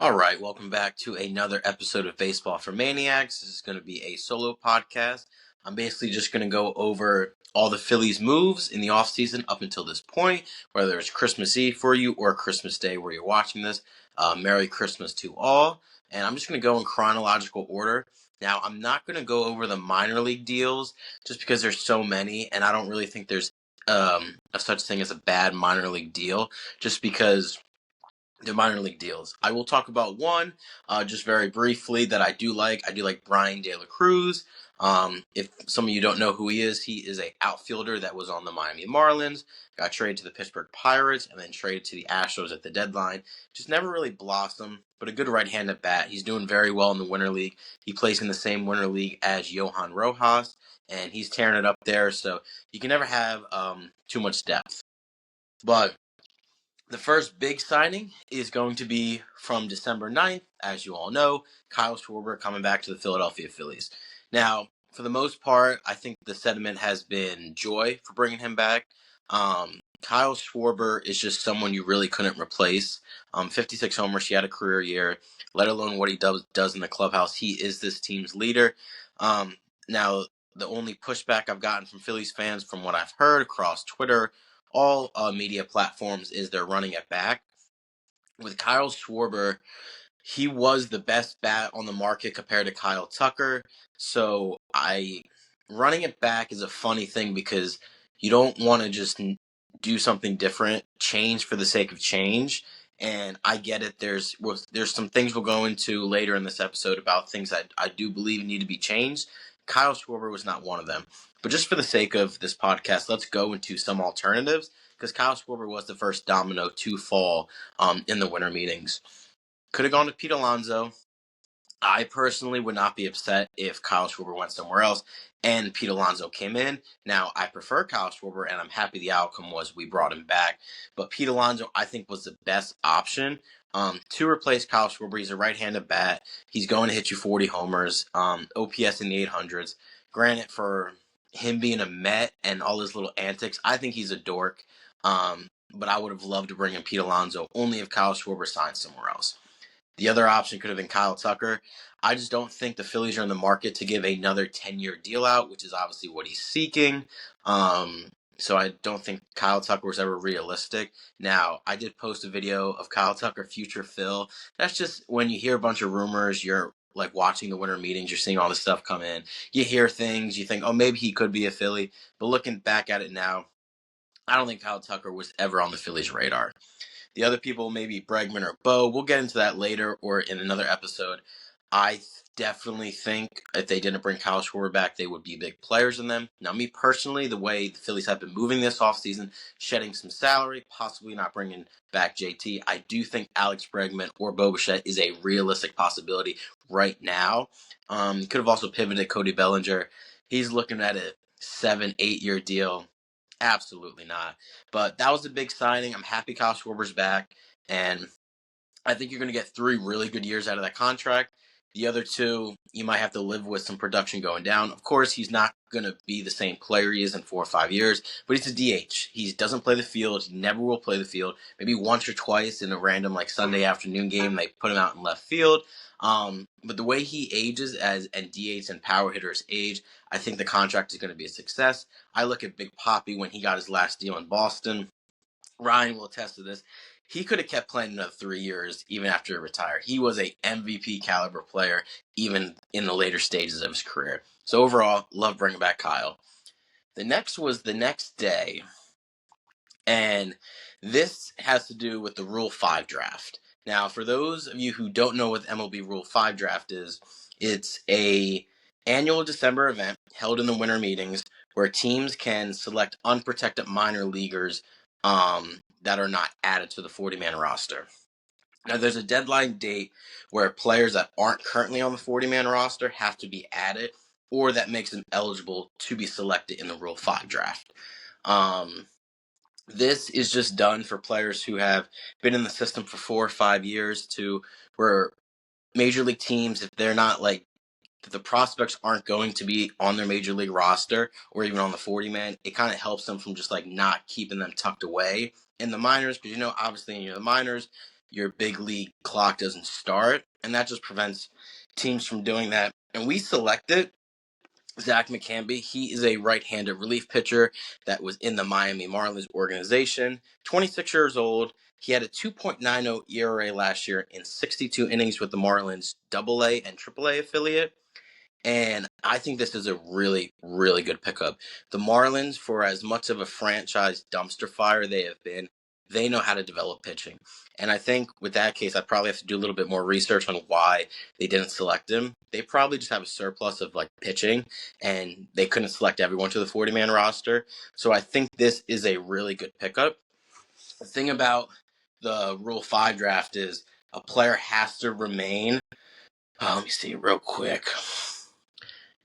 All right, welcome back to another episode of Baseball for Maniacs. This is going to be a solo podcast. I'm basically just going to go over all the Phillies moves in the offseason up until this point, whether it's Christmas Eve for you or Christmas Day where you're watching this. Merry Christmas to all. And I'm just going to go in chronological order. Now, I'm not going to go over the minor league deals just because there's so many, and I don't really think there's a such thing as a bad minor league deal, just because the minor league deals. I will talk about one just very briefly that I do like. I do like Brian De La Cruz. If some of you don't know who he is a outfielder that was on the Miami Marlins, got traded to the Pittsburgh Pirates, and then traded to the Astros at the deadline. Just never really blossomed, but a good right-handed bat. He's doing very well in the Winter League. He plays in the same Winter League as Johan Rojas, and he's tearing it up there, so you can never have too much depth. But the first big signing is going to be from December 9th. As you all know, Kyle Schwarber coming back to the Philadelphia Phillies. Now, for the most part, I think the sentiment has been joy for bringing him back. Kyle Schwarber is just someone you really couldn't replace. 56 homers, he had a career year, let alone what he does in the clubhouse. He is this team's leader. Now, the only pushback I've gotten from Phillies fans from what I've heard across Twitter, all media platforms, is they're running it back. With Kyle Schwarber, he was the best bat on the market compared to Kyle Tucker. So running it back is a funny thing because you don't want to just do something different, change for the sake of change. And I get it. There's some things we'll go into later in this episode about things that I do believe need to be changed. Kyle Schwarber was not one of them. But just for the sake of this podcast, let's go into some alternatives because Kyle Schwarber was the first domino to fall in the winter meetings. Could have gone to Pete Alonso. I personally would not be upset if Kyle Schwarber went somewhere else and Pete Alonso came in. Now, I prefer Kyle Schwarber, and I'm happy the outcome was we brought him back. But Pete Alonso, I think, was the best option to replace Kyle Schwarber. He's a right-handed bat. He's going to hit you 40 homers, OPS in the 800s. Granted, for him being a Met and all his little antics, I think he's a dork. But I would have loved to bring in Pete Alonso only if Kyle Schwarber signed somewhere else. The other option could have been Kyle Tucker. I just don't think the Phillies are in the market to give another 10-year deal out, which is obviously what he's seeking. So I don't think Kyle Tucker was ever realistic. Now, I did post a video of Kyle Tucker, future Phil. That's just when you hear a bunch of rumors, you're like watching the winter meetings, you're seeing all this stuff come in. You hear things, you think, oh, maybe he could be a Philly. But looking back at it now, I don't think Kyle Tucker was ever on the Phillies' radar. The other people, maybe Bregman or Bo, we'll get into that later or in another episode. I definitely think if they didn't bring Kyle Schwarber back, they would be big players in them. Now, me personally, the way the Phillies have been moving this offseason, shedding some salary, possibly not bringing back JT, I do think Alex Bregman or Bo Bichette is a realistic possibility right now. Could have also pivoted Cody Bellinger. He's looking at a 7-8 year deal. Absolutely not. But that was a big signing. I'm happy Kyle Schwarber's back, and I think you're going to get 3 really good years out of that contract. The other 2, you might have to live with some production going down. Of course, he's not going to be the same player he is in 4 or 5 years, but he's a DH. He doesn't play the field. He never will play the field. Maybe once or twice in a random like Sunday afternoon game, they put him out in left field. But the way he ages and DHs and power hitters age, I think the contract is going to be a success. I look at Big Papi when he got his last deal in Boston. Ryan will attest to this. He could have kept playing another 3 years even after he retired. He was a MVP caliber player even in the later stages of his career. So overall, love bringing back Kyle. The next was the next day, and this has to do with the Rule 5 draft. Now, for those of you who don't know what the MLB Rule 5 draft is, it's a annual December event held in the winter meetings where teams can select unprotected minor leaguers that are not added to the 40-man roster. Now, there's a deadline date where players that aren't currently on the 40-man roster have to be added, or that makes them eligible to be selected in the Rule 5 draft. This is just done for players who have been in the system for 4 or 5 years to where major league teams, if they're not like, if the prospects aren't going to be on their major league roster or even on the 40-man, it kind of helps them from just like not keeping them tucked away in the minors. Because, obviously in the minors, your big league clock doesn't start, and that just prevents teams from doing that. And we selected Zach McCamby. He is a right-handed relief pitcher that was in the Miami Marlins organization. 26 years old. He had a 2.90 ERA last year in 62 innings with the Marlins AA and AAA affiliate. And I think this is a really, really good pickup. The Marlins, for as much of a franchise dumpster fire they have been, they know how to develop pitching. And I think with that case, I probably have to do a little bit more research on why they didn't select him. They probably just have a surplus of like pitching, and they couldn't select everyone to the 40-man roster. So I think this is a really good pickup. The thing about the Rule 5 draft is a player has to remain. Let me see real quick.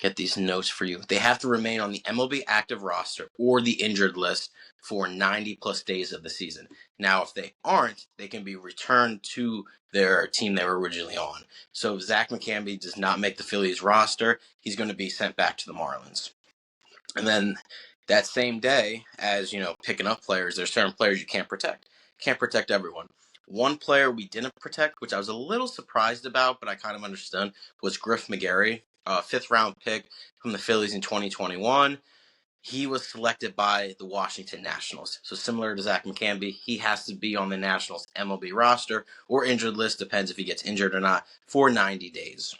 Get these notes for you. They have to remain on the MLB active roster or the injured list for 90 plus days of the season. Now, if they aren't, they can be returned to their team they were originally on. So if Zach McCamby does not make the Phillies roster, he's going to be sent back to the Marlins. And then that same day, as picking up players, there's certain players you can't protect. Can't protect everyone. One player we didn't protect, which I was a little surprised about, but I kind of understood, was Griff McGarry, a fifth-round pick from the Phillies in 2021. He was selected by the Washington Nationals. So similar to Zach McCamby, he has to be on the Nationals MLB roster or injured list, depends if he gets injured or not, for 90 days.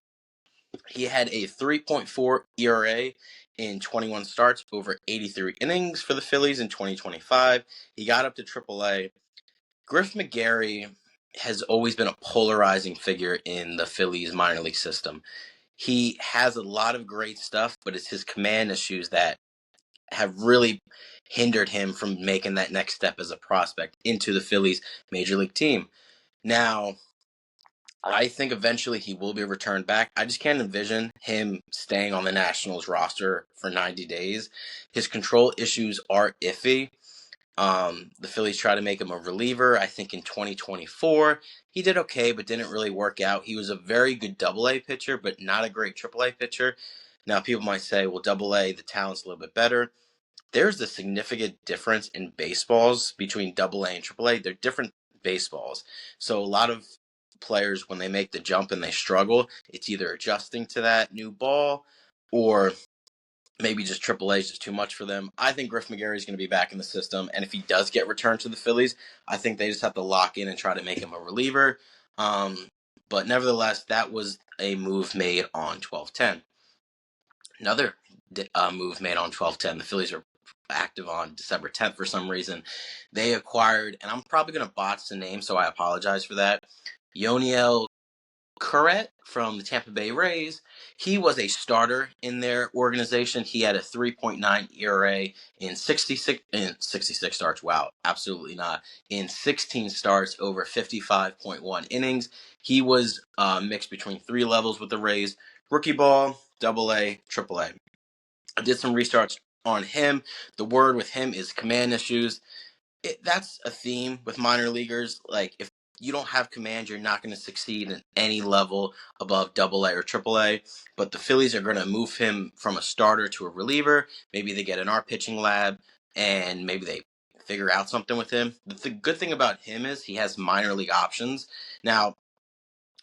He had a 3.4 ERA in 21 starts over 83 innings for the Phillies in 2025. He got up to AAA. Griff McGarry has always been a polarizing figure in the Phillies minor league system. He has a lot of great stuff, but it's his command issues that have really hindered him from making that next step as a prospect into the Phillies major league team. Now, I think eventually he will be returned back. I just can't envision him staying on the Nationals roster for 90 days. His control issues are iffy. The Phillies tried to make him a reliever, I think in 2024. He did okay, but didn't really work out. He was a very good AA pitcher, but not a great AAA pitcher. Now, people might say, well, AA, the talent's a little bit better. There's a significant difference in baseballs between AA and AAA. They're different baseballs. So a lot of players, when they make the jump and they struggle, it's either adjusting to that new ball or maybe just AAA is just too much for them. I think Griff McGarry is going to be back in the system, and if he does get returned to the Phillies, I think they just have to lock in and try to make him a reliever. But nevertheless, that was a move made on 12/10. Another move made on 12/10. The Phillies are active on December 10th for some reason. They acquired, and I'm probably going to botch the name, so I apologize for that, Yoniel Curret from the Tampa Bay Rays. He was a starter in their organization. He had a 3.9 ERA in 66 starts. Wow, absolutely not. In 16 starts over 55.1 innings. He was mixed between three levels with the Rays: rookie ball, AA, AAA. I did some research on him. The word with him is command issues. That's a theme with minor leaguers. Like, if you don't have command, you're not going to succeed in any level above AA or AAA. But the Phillies are going to move him from a starter to a reliever. Maybe they get an art pitching lab, and maybe they figure out something with him. The good thing about him is he has minor league options. Now,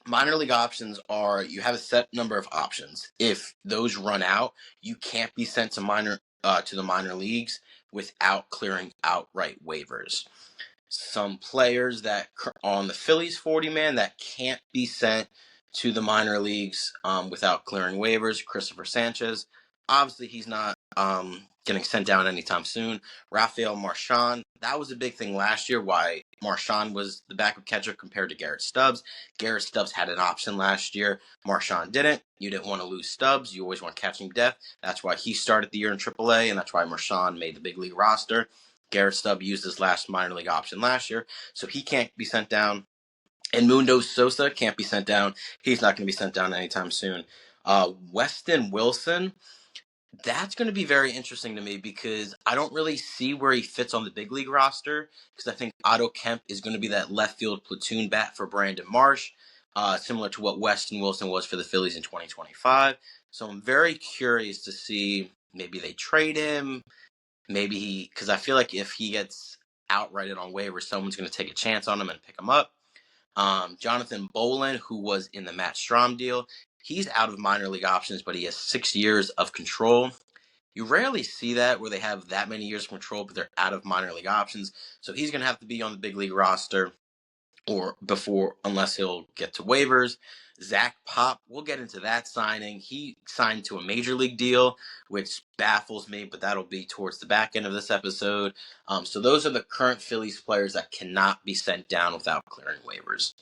minor league options are, you have a set number of options. If those run out, you can't be sent to the minor leagues without clearing outright waivers. Some players that on the Phillies 40-man that can't be sent to the minor leagues without clearing waivers: Christopher Sanchez. Obviously, he's not getting sent down anytime soon. Rafael Marchand. That was a big thing last year, why Marchand was the backup catcher compared to Garrett Stubbs. Garrett Stubbs had an option last year. Marchand didn't. You didn't want to lose Stubbs. You always want catching depth. That's why he started the year in AAA, and that's why Marchand made the big league roster. Garrett Stubbs used his last minor league option last year, so he can't be sent down. And Mundo Sosa can't be sent down. He's not going to be sent down anytime soon. Weston Wilson, that's going to be very interesting to me because I don't really see where he fits on the big league roster, because I think Otto Kemp is going to be that left field platoon bat for Brandon Marsh, similar to what Weston Wilson was for the Phillies in 2025. So I'm very curious to see, maybe they trade him. Maybe because I feel like if he gets outrighted on waivers, someone's going to take a chance on him and pick him up. Jonathan Bolin, who was in the Matt Strom deal, he's out of minor league options, but he has 6 years of control. You rarely see that where they have that many years of control, but they're out of minor league options. So he's going to have to be on the big league roster or before, unless he'll get to waivers. Zach Pop, we'll get into that signing. He signed to a major league deal, which baffles me, but that'll be towards the back end of this episode. So those are the current Phillies players that cannot be sent down without clearing waivers.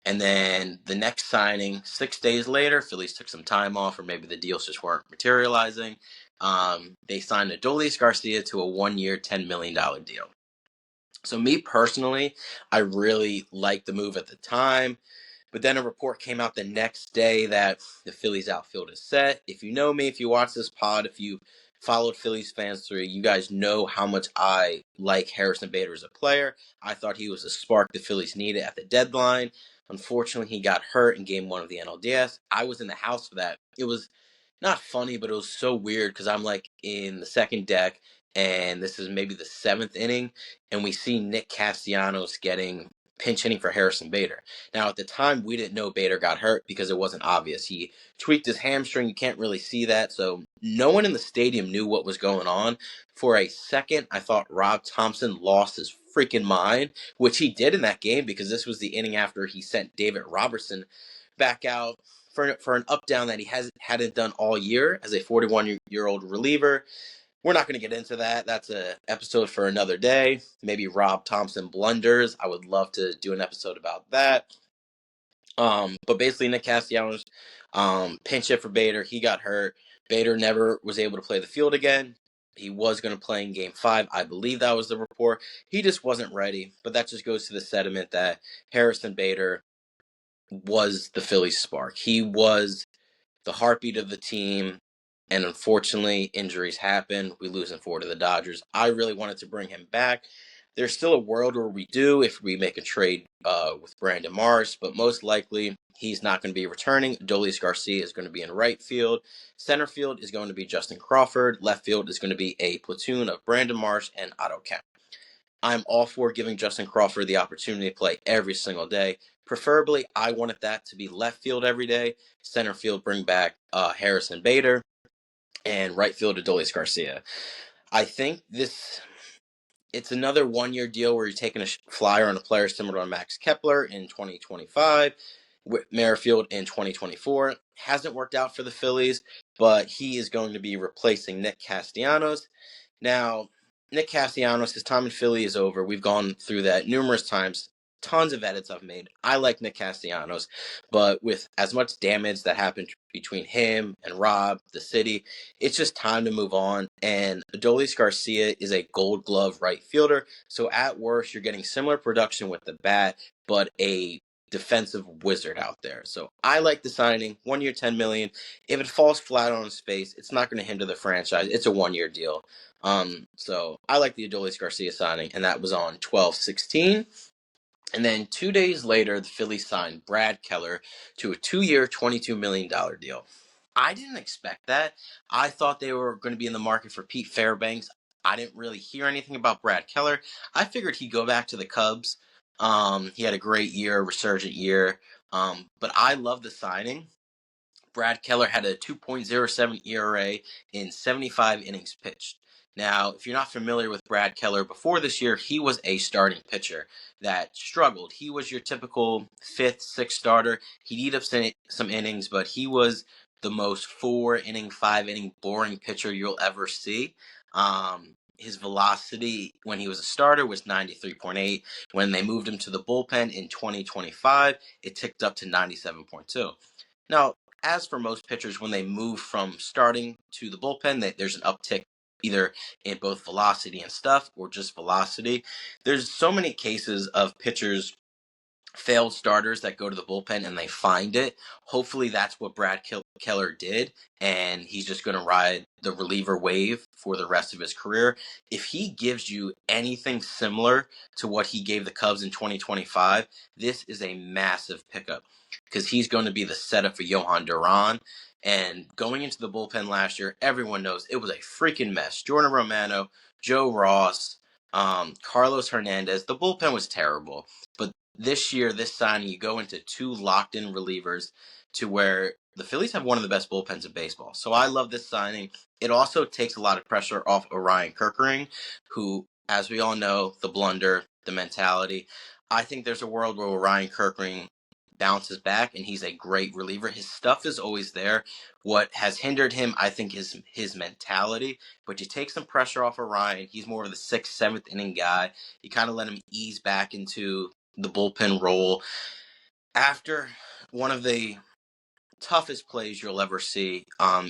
And then the next signing, 6 days later, Phillies took some time off, or maybe the deals just weren't materializing. They signed Adolis Garcia to a 1-year, $10 million deal. So me personally, I really liked the move at the time. But then a report came out the next day that the Phillies outfield is set. If you know me, if you watch this pod, if you followed Phillies fans through, you guys know how much I like Harrison Bader as a player. I thought he was a spark the Phillies needed at the deadline. Unfortunately, he got hurt in game 1 of the NLDS. I was in the house for that. It was not funny, but it was so weird because I'm like in the second deck, and this is maybe the 7th inning, and we see Nick Castellanos getting pinch hitting for Harrison Bader. Now, at the time, we didn't know Bader got hurt because it wasn't obvious. He tweaked his hamstring. You can't really see that. So no one in the stadium knew what was going on. For a second, I thought Rob Thompson lost his freaking mind, which he did in that game because this was the inning after he sent David Robertson back out for an up down that he hadn't done all year as a 41-year-old reliever. We're not going to get into that. That's an episode for another day. Maybe Rob Thompson blunders. I would love to do an episode about that. But basically, Nick Castellanos pinch hit for Bader. He got hurt. Bader never was able to play the field again. He was going to play in Game 5. I believe that was the report. He just wasn't ready. But that just goes to the sentiment that Harrison Bader was the Phillies' spark. He was the heartbeat of the team. And unfortunately, injuries happen. We lose him 4 to the Dodgers. I really wanted to bring him back. There's still a world where we do if we make a trade with Brandon Marsh, but most likely he's not going to be returning. Adolis Garcia is going to be in right field. Center field is going to be Justin Crawford. Left field is going to be a platoon of Brandon Marsh and Otto Kemp. I'm all for giving Justin Crawford the opportunity to play every single day. Preferably, I wanted that to be left field every day. Center field, bring back Harrison Bader. And right field, Adolis Garcia. I think it's another 1-year deal where you're taking a flyer on a player similar to Max Kepler in 2025, with Merrifield in 2024. Hasn't worked out for the Phillies, but he is going to be replacing Nick Castellanos. Now, Nick Castellanos, his time in Philly is over. We've gone through that numerous times. Tons of edits I've made. I like Nick Castellanos, but with as much damage that happened between him and Rob, the city, it's just time to move on. And Adolis Garcia is a gold glove right fielder. So at worst, you're getting similar production with the bat, but a defensive wizard out there. So I like the signing. 1 year, $10 million. If it falls flat on his face, it's not going to hinder the franchise. It's a 1-year deal. So I like the Adolis Garcia signing, and that was on 12/16. And then 2 days later, the Phillies signed Brad Keller to a 2-year, $22 million deal. I didn't expect that. I thought they were going to be in the market for Pete Fairbanks. I didn't really hear anything about Brad Keller. I figured he'd go back to the Cubs. He had a great year, resurgent year. But I love the signing. Brad Keller had a 2.07 ERA in 75 innings pitched. Now, if you're not familiar with Brad Keller, before this year, he was a starting pitcher that struggled. He was your typical 5th, 6th starter. He'd eat up some innings, but he was the most 4-inning, 5-inning boring pitcher you'll ever see. His velocity when he was a starter was 93.8. When they moved him to the bullpen in 2025, it ticked up to 97.2. Now, as for most pitchers, when they move from starting to the bullpen, there's an uptick either in both velocity and stuff or just velocity. There's so many cases of pitchers, failed starters that go to the bullpen and they find it. Hopefully that's what Brad Keller did, and he's just going to ride the reliever wave for the rest of his career. If he gives you anything similar to what he gave the Cubs in 2025, this is a massive pickup because he's going to be the setup for Johan Duran. And going into the bullpen last year, everyone knows it was a freaking mess. Jordan Romano, Joe Ross, Carlos Hernandez. The bullpen was terrible, but this year, this signing, you go into two locked-in relievers to where the Phillies have one of the best bullpens in baseball. So I love this signing. It also takes a lot of pressure off Orion Kerkering, who, as we all know, the blunder, the mentality. I think there's a world where Orion Kerkering bounces back and he's a great reliever. His stuff is always there. What has hindered him, I think, is his mentality. But you take some pressure off Orion. He's more of the sixth, seventh inning guy. You kind of let him ease back into the bullpen role after one of the toughest plays you'll ever see.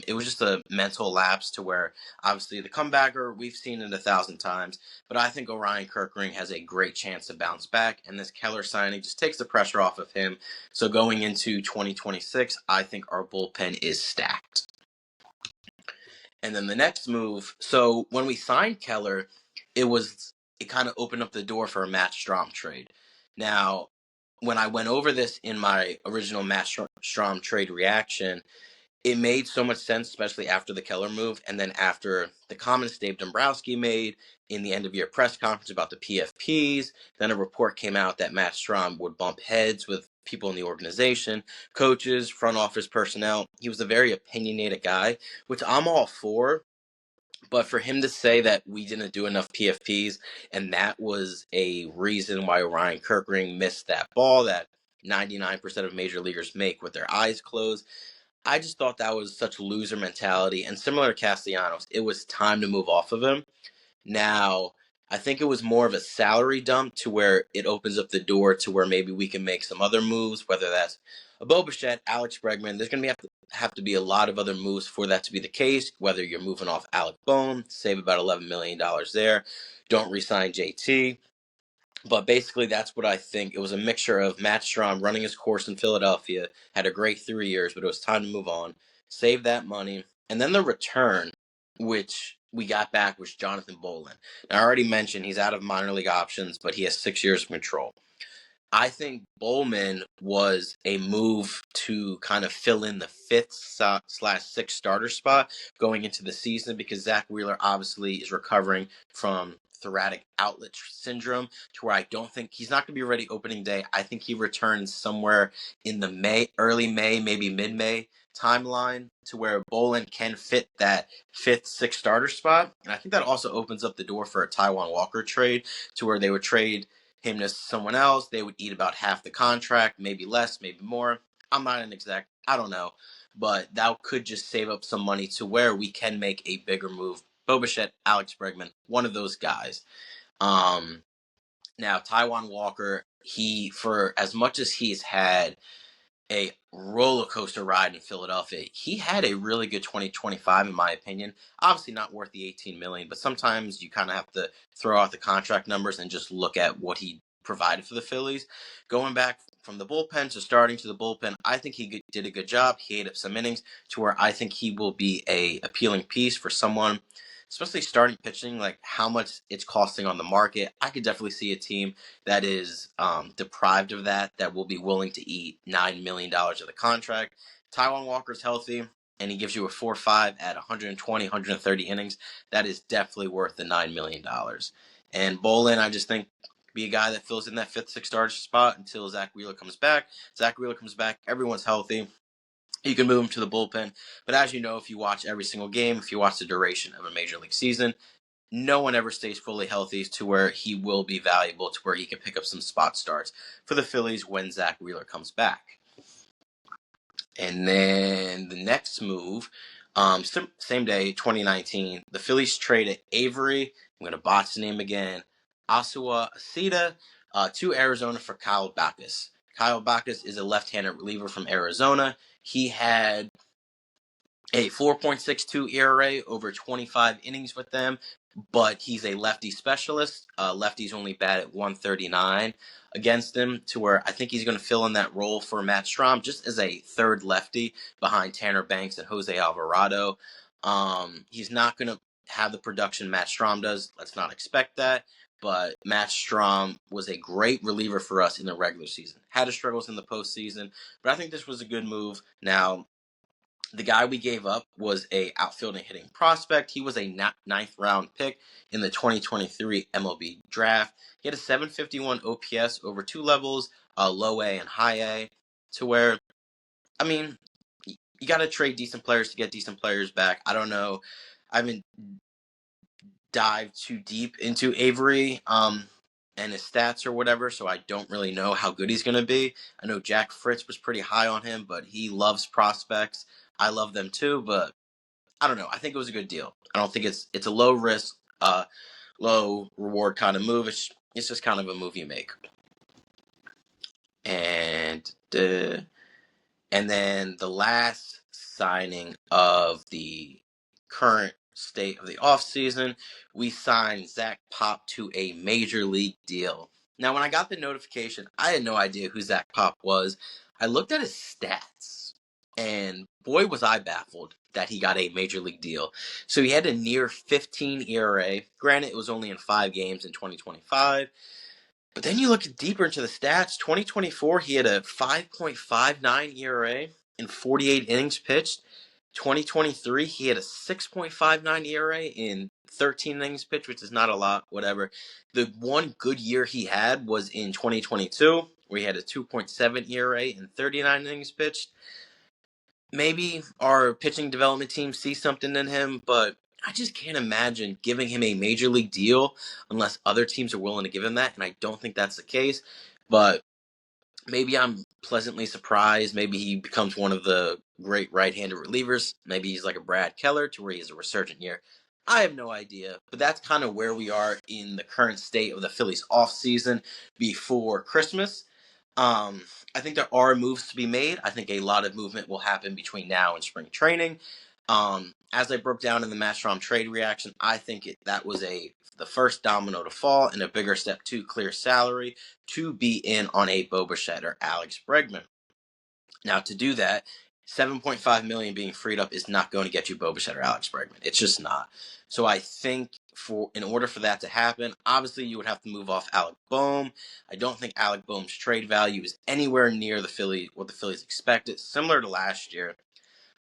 It was just a mental lapse to where obviously the comebacker, we've seen it 1,000 times, but I think Orion Kerkering has a great chance to bounce back, and this Keller signing just takes the pressure off of him. So going into 2026, I think our bullpen is stacked. And then the next move, so when we signed Keller, it kind of opened up the door for a Matt Strom trade. Now, when I went over this in my original Matt Strom trade reaction, it made so much sense, especially after the Keller move, and then after the comments Dave Dombrowski made in the end of year press conference about the PFPs. Then a report came out that Matt Strom would bump heads with people in the organization, coaches, front office personnel. He was a very opinionated guy, which I'm all for. But for him to say that we didn't do enough PFPs and that was a reason why Ryan Kerkering missed that ball that 99% of major leaguers make with their eyes closed, I just thought that was such loser mentality. And similar to Castellanos, it was time to move off of him. Now, I think it was more of a salary dump to where it opens up the door to where maybe we can make some other moves, whether that's a Bo Bichette, Alex Bregman. There's going to have to be a lot of other moves for that to be the case, whether you're moving off Alec Bohm, save about $11 million there, don't re-sign JT. But basically, that's what I think. It was a mixture of Matt Strom running his course in Philadelphia, had a great 3 years, but it was time to move on, save that money. And then the return, which we got back, was Jonathan Bolin. Now, I already mentioned he's out of minor league options, but he has 6 years of control. I think Bowman was a move to kind of fill in the fifth/sixth starter spot going into the season because Zach Wheeler obviously is recovering from thoracic outlet syndrome to where I don't think he's not going to be ready opening day. I think he returns somewhere in the early May, maybe mid-May timeline to where Bolin can fit that fifth, sixth starter spot. And I think that also opens up the door for a Taijuan Walker trade to where they would trade him to someone else. They would eat about half the contract, maybe less, maybe more. I'm not an exec. I don't know. But that could just save up some money to where we can make a bigger move. Bo Bichette, Alex Bregman, one of those guys. Now, Taijuan Walker, for as much as he's had a roller coaster ride in Philadelphia, he had a really good 2025 in my opinion. Obviously not worth the 18 million, but sometimes you kind of have to throw out the contract numbers and just look at what he provided for the Phillies. Going back from the bullpen to starting to the bullpen, I think he did a good job. He ate up some innings to where I think he will be a appealing piece for someone, especially starting pitching, like how much it's costing on the market. I could definitely see a team that is deprived of that will be willing to eat $9 million of the contract. Taijuan Walker's healthy, and he gives you a 4.5 at 120, 130 innings. That is definitely worth the $9 million. And Bolin, I just think, be a guy that fills in that fifth, sixth starter spot until Zach Wheeler comes back. Zach Wheeler comes back, everyone's healthy. You can move him to the bullpen. But as you know, if you watch every single game, if you watch the duration of a major league season, no one ever stays fully healthy to where he will be valuable to where he can pick up some spot starts for the Phillies when Zach Wheeler comes back. And then the next move, same day, 2019, the Phillies traded Avery, I'm going to botch the name again, Asua Asita, to Arizona for Kyle Backus. Kyle Backus is a left-handed reliever from Arizona. He had a 4.62 ERA over 25 innings with them, but he's a lefty specialist. Lefties only bat at 139 against him to where I think he's going to fill in that role for Matt Strom just as a third lefty behind Tanner Banks and Jose Alvarado. He's not going to have the production Matt Strom does. Let's not expect that. But Matt Strom was a great reliever for us in the regular season. Had his struggles in the postseason, but I think this was a good move. Now, The guy we gave up was a outfield and hitting prospect. He was a ninth round pick in the 2023 MLB draft. He had a 751 OPS over two levels, low A and high A, to where, I mean, you got to trade decent players to get decent players back. I don't know. I haven't dived too deep into Avery and his stats or whatever, so I don't really know how good he's going to be. I know Jack Fritz was pretty high on him, but he loves prospects. I love them too, but I don't know. I think it was a good deal. I don't think it's a low risk, low reward kind of move. It's just kind of a move you make. And then the last signing of the current state of the offseason, we signed Zach Pop to a major league deal. Now, when I got the notification, I had no idea who Zach Pop was. I looked at his stats, and boy, was I baffled that he got a major league deal. So he had a near 15 ERA. Granted, it was only in 5 games in 2025. But then you look deeper into the stats. 2024, he had a 5.59 ERA in 48 innings pitched. 2023, he had a 6.59 ERA in 13 innings pitched, which is not a lot, whatever. The one good year he had was in 2022, where he had a 2.7 ERA in 39 innings pitched. Maybe our pitching development team sees something in him, but I just can't imagine giving him a major league deal unless other teams are willing to give him that, and I don't think that's the case. But maybe I'm pleasantly surprised. Maybe he becomes one of the great right-handed relievers. Maybe he's like a Brad Keller to where he has a resurgent year. I have no idea, but that's kind of where we are in the current state of the Phillies offseason before Christmas. I think there are moves to be made. I think a lot of movement will happen between now and spring training. As I broke down in the Mastrom trade reaction, I think that was the first domino to fall and a bigger step to clear salary to be in on a Bo Bichette or Alex Bregman. Now, to do that, $7.5 million being freed up is not going to get you Bo Bichette or Alex Bregman. It's just not. So I think in order for that to happen, obviously you would have to move off Alec Bohm. I don't think Alec Bohm's trade value is anywhere near what the Phillies expected, similar to last year.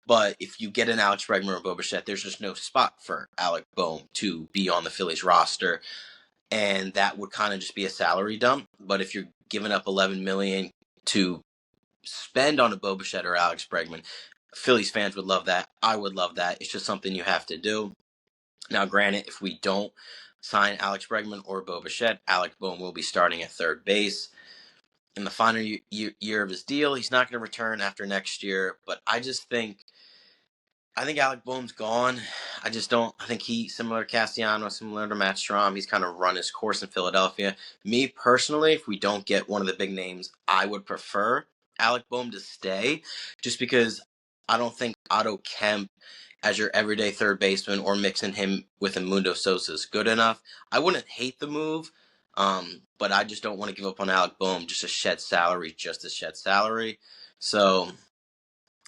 But if you get an Alex Bregman or Bo Bichette, there's just no spot for Alec Bohm to be on the Phillies roster, and that would kind of just be a salary dump. But if you're giving up $11 million to spend on a Bo Bichette or Alex Bregman, Phillies fans would love that. I would love that. It's just something you have to do. Now, granted, if we don't sign Alex Bregman or Bo Bichette, Alec Bohm will be starting at third base. In the final year of his deal, he's not going to return after next year, but I think Alec Bohm's gone. I think similar to Castellanos, similar to Matt Strom, he's kind of run his course in Philadelphia. Me personally, if we don't get one of the big names, I would prefer Alec Bohm to stay, just because I don't think Otto Kemp as your everyday third baseman or mixing him with a Mundo Sosa is good enough. I wouldn't hate the move, but I just don't want to give up on Alec Bohm just to shed salary. So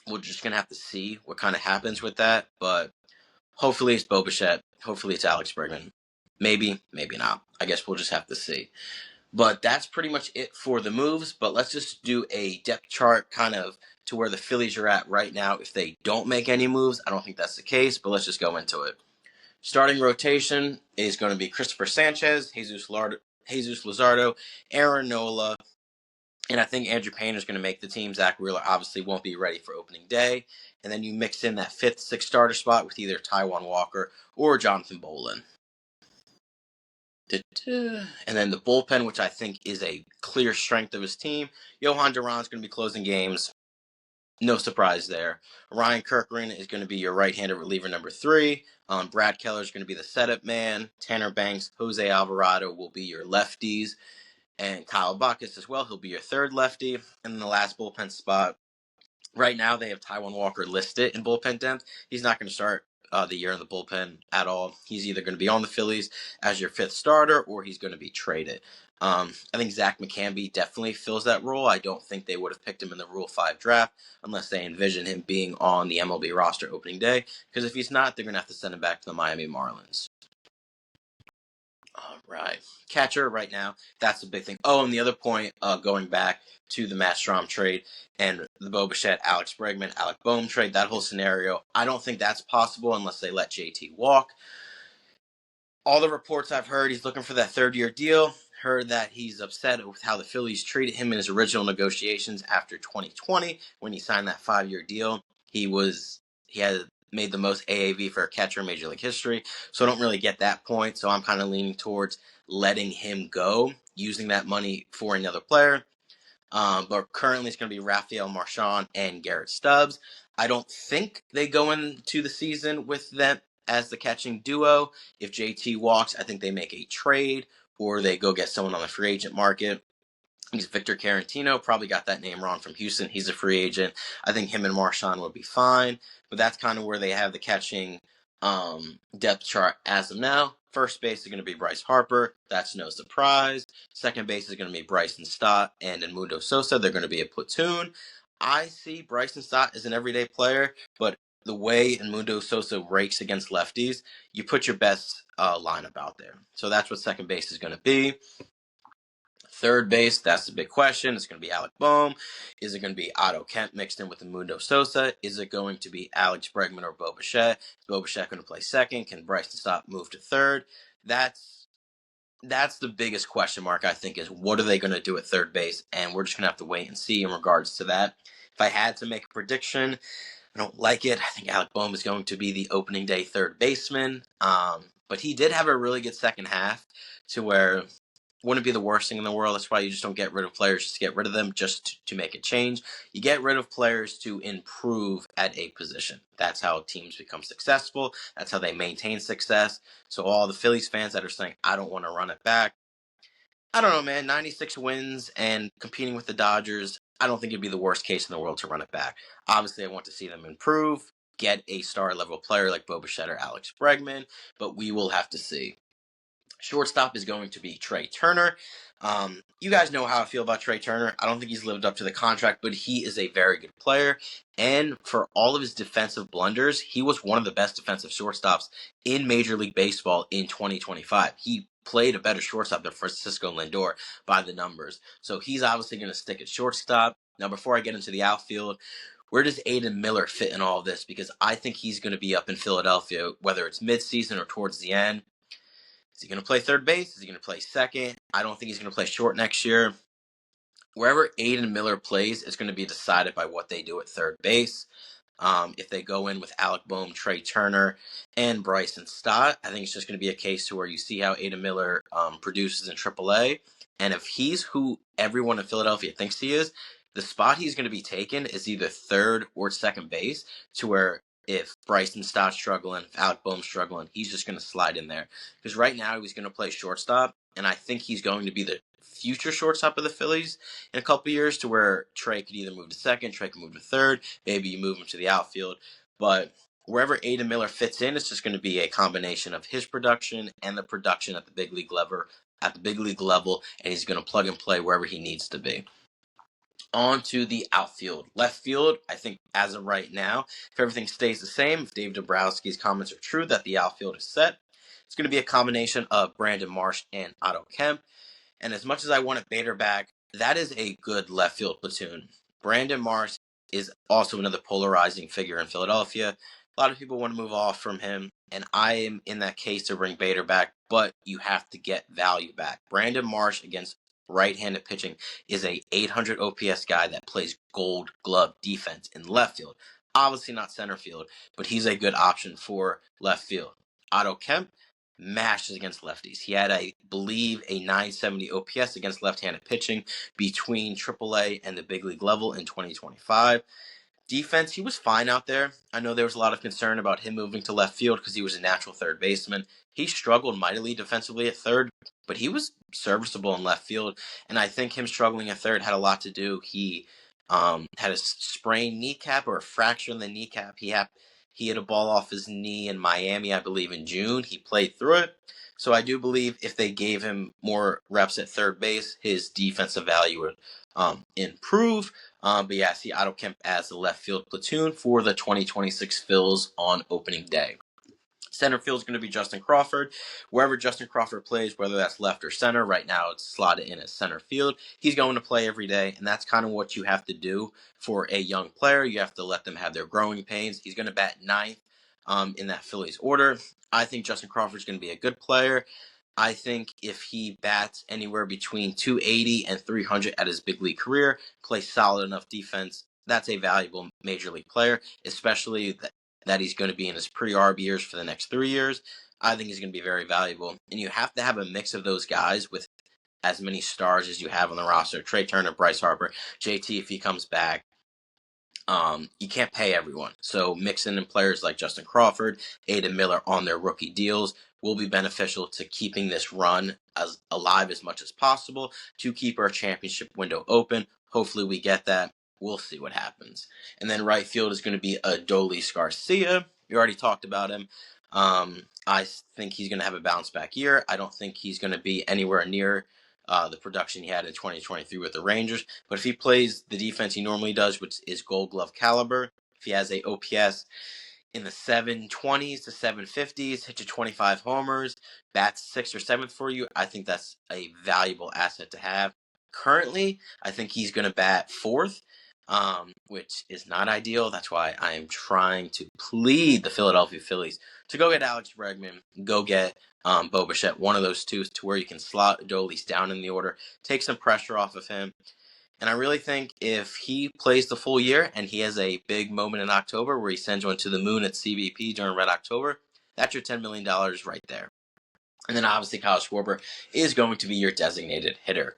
we're just going to have to see what kind of happens with that. But hopefully it's Bo Bichette. Hopefully it's Alex Bregman. Maybe, maybe not. I guess we'll just have to see. But that's pretty much it for the moves. But let's just do a depth chart kind of to where the Phillies are at right now if they don't make any moves. I don't think that's the case, but let's just go into it. Starting rotation is going to be Christopher Sanchez, Jesus Luzardo, Aaron Nola, and I think Andrew Payne is going to make the team. Zach Wheeler obviously won't be ready for opening day. And then you mix in that 5th, 6th starter spot with either Taijuan Walker or Jonathan Bolin. And then the bullpen, which I think is a clear strength of his team. Johan Duran's going to be closing games. No surprise there. Ryan Kirkland is going to be your right-handed reliever number 3. Brad Keller is going to be the setup man. Tanner Banks, Jose Alvarado will be your lefties. And Kyle Backus as well. He'll be your third lefty. And then the last bullpen spot. Right now, they have Taijuan Walker listed in bullpen depth. He's not going to start the year in the bullpen at all. He's either going to be on the Phillies as your 5th starter or he's going to be traded. I think Zach McCamby definitely fills that role. I don't think they would have picked him in the Rule 5 draft unless they envision him being on the MLB roster opening day. Because if he's not, they're going to have to send him back to the Miami Marlins. All Right. Catcher right now, that's the big thing. Oh, and the other point, going back to the Matt Strom trade and the Bo Bichette, Alex Bregman, Alec Boehm trade, that whole scenario, I don't think that's possible unless they let JT walk. All the reports I've heard, he's looking for that third-year deal. Heard that he's upset with how the Phillies treated him in his original negotiations after 2020 when he signed that 5-year deal. He had made the most AAV for a catcher in Major League history, so I don't really get that point. So I'm kind of leaning towards letting him go, using that money for another player. But currently it's going to be Rafael Marchand and Garrett Stubbs. I don't think they go into the season with them as the catching duo. If JT walks, I think they make a trade or they go get someone on the free agent market. He's Victor Carantino, probably got that name wrong, from Houston. He's a free agent. I think him and Marchand would be fine, but that's kind of where they have the catching depth chart as of now. First base is going to be Bryce Harper. That's no surprise. Second base is going to be Bryson Stott and Edmundo Sosa. They're going to be a platoon. I see Bryson Stott as an everyday player, but the way Edmundo Sosa rakes against lefties, you put your best lineup out there. So that's what second base is going to be. Third base, that's the big question. It's going to be Alec Boehm. Is it going to be Otto Kemp mixed in with Edmundo Sosa? Is it going to be Alex Bregman or Bo Bichette? Is Bo Bichette going to play second? Can Bryson Stott move to third? That's the biggest question mark, I think, is what are they going to do at third base? And we're just going to have to wait and see in regards to that. If I had to make a prediction, I don't like it. I think Alec Boehm is going to be the opening day third baseman. But he did have a really good second half to where wouldn't be the worst thing in the world. That's why you just don't get rid of players just to get rid of them, just to make a change. You get rid of players to improve at a position. That's how teams become successful. That's how they maintain success. So all the Phillies fans that are saying, I don't want to run it back, I don't know, man. 96 wins and competing with the Dodgers, I don't think it'd be the worst case in the world to run it back. Obviously, I want to see them improve, get a star-level player like Bo Bichette or Alex Bregman, but we will have to see. Shortstop is going to be Trey Turner. You guys know how I feel about Trey Turner. I don't think he's lived up to the contract, but he is a very good player. And for all of his defensive blunders, he was one of the best defensive shortstops in Major League Baseball in 2025. He played a better shortstop than Francisco Lindor by the numbers. So he's obviously going to stick at shortstop. Now, before I get into the outfield, where does Aiden Miller fit in all of this? Because I think he's going to be up in Philadelphia, whether it's midseason or towards the end. Is he going to play third base? Is he going to play second? I don't think he's going to play short next year. Wherever Aiden Miller plays is going to be decided by what they do at third base. If they go in with Alec Boehm, Trey Turner, and Bryson Stott, I think it's just going to be a case to where you see how Aiden Miller produces in AAA. And if he's who everyone in Philadelphia thinks he is, the spot he's going to be taken is either third or second base, to where if Bryson Stott's struggling, if Alec Boehm's struggling, he's just going to slide in there. Because right now he's going to play shortstop, and I think he's going to be the future shortstop of the Phillies in a couple years, to where Trey could either move to second, Trey could move to third, maybe you move him to the outfield. But wherever Aiden Miller fits in, it's just going to be a combination of his production and the production at the big league level, and he's going to plug and play wherever he needs to be. On to the outfield. Left field, I think as of right now, if everything stays the same, if Dave Dombrowski's comments are true that the outfield is set, it's going to be a combination of Brandon Marsh and Otto Kemp. And as much as I want Bader back, that is a good left field platoon. Brandon Marsh is also another polarizing figure in Philadelphia. A lot of people want to move off from him, and I am in that case to bring Bader back, but you have to get value back. Brandon Marsh against right-handed pitching is a 800 OPS guy that plays gold glove defense in left field. Obviously not center field, but he's a good option for left field. Otto Kemp mashes against lefties. He had, I believe, a 970 OPS against left-handed pitching between AAA and the big league level in 2025. Defense, he was fine out there. I know there was a lot of concern about him moving to left field because he was a natural third baseman. He struggled mightily defensively at third, but he was serviceable in left field. And I think him struggling at third had a lot to do. He had a sprained kneecap or a fracture in the kneecap. He hit a ball off his knee in Miami, I believe, in June. He played through it. So I do believe if they gave him more reps at third base, his defensive value would improve. But yeah, I see Otto Kemp as the left field platoon for the 2026 Phils on opening day. Center field is going to be Justin Crawford. Wherever Justin Crawford plays, whether that's left or center, right now it's slotted in as center field. He's going to play every day, and that's kind of what you have to do for a young player. You have to let them have their growing pains. He's going to bat ninth in that Phillies order. I think Justin Crawford is going to be a good player. I think if he bats anywhere between 280 and 300 at his big league career, plays solid enough defense, that's a valuable major league player, especially that he's going to be in his pre-arb years for the next 3 years. I think he's going to be very valuable. And you have to have a mix of those guys with as many stars as you have on the roster. Trey Turner, Bryce Harper, JT if he comes back. You can't pay everyone. So mixing in players like Justin Crawford, Aiden Miller on their rookie deals will be beneficial to keeping this run as alive as much as possible to keep our championship window open. Hopefully we get that. We'll see what happens. And then right field is going to be Adolis Garcia. We already talked about him. I think he's going to have a bounce back year. I don't think he's going to be anywhere near the production he had in 2023 with the Rangers. But if he plays the defense he normally does, which is Gold Glove caliber, if he has a OPS in the 720s to 750s, hit you 25 homers, bats 6th or 7th for you, I think that's a valuable asset to have. Currently, I think he's going to bat 4th, which is not ideal. That's why I am trying to plead the Philadelphia Phillies to go get Alex Bregman, go get Bo Bichette, one of those two, to where you can slot Adolis down in the order, take some pressure off of him. And I really think if he plays the full year and he has a big moment in October where he sends one to the moon at CBP during Red October, that's your $10 million right there. And then obviously Kyle Schwarber is going to be your designated hitter.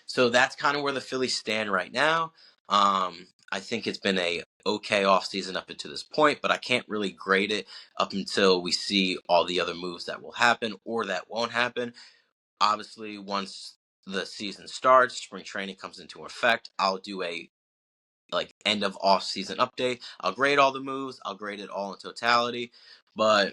So that's kind of where the Phillies stand right now. I think it's been a okay offseason up until this point, but I can't really grade it up until we see all the other moves that will happen or that won't happen. Obviously, once the season starts, spring training comes into effect, I'll do a end of off season update. I'll grade all the moves. I'll grade it all in totality. But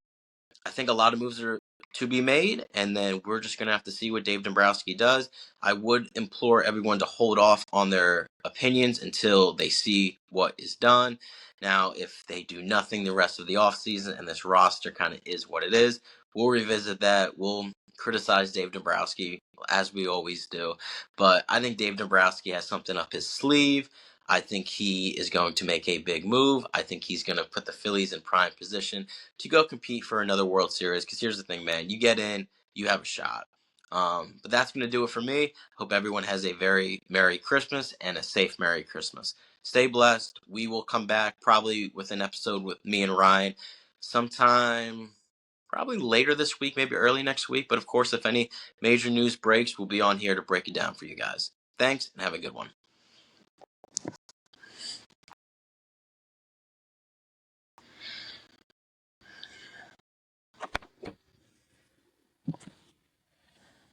I think a lot of moves are to be made, and then we're just going to have to see what Dave Dombrowski does. I would implore everyone to hold off on their opinions until they see what is done. Now, if they do nothing the rest of the offseason and this roster kind of is what it is, we'll revisit that. We'll criticize Dave Dombrowski as we always do. But I think Dave Dombrowski has something up his sleeve. I think he is going to make a big move. I think he's going to put the Phillies in prime position to go compete for another World Series. Because here's the thing, man. You get in, you have a shot. But that's going to do it for me. Hope everyone has a very Merry Christmas and a safe Merry Christmas. Stay blessed. We will come back probably with an episode with me and Ryan sometime probably later this week, maybe early next week. But of course, if any major news breaks, we'll be on here to break it down for you guys. Thanks and have a good one.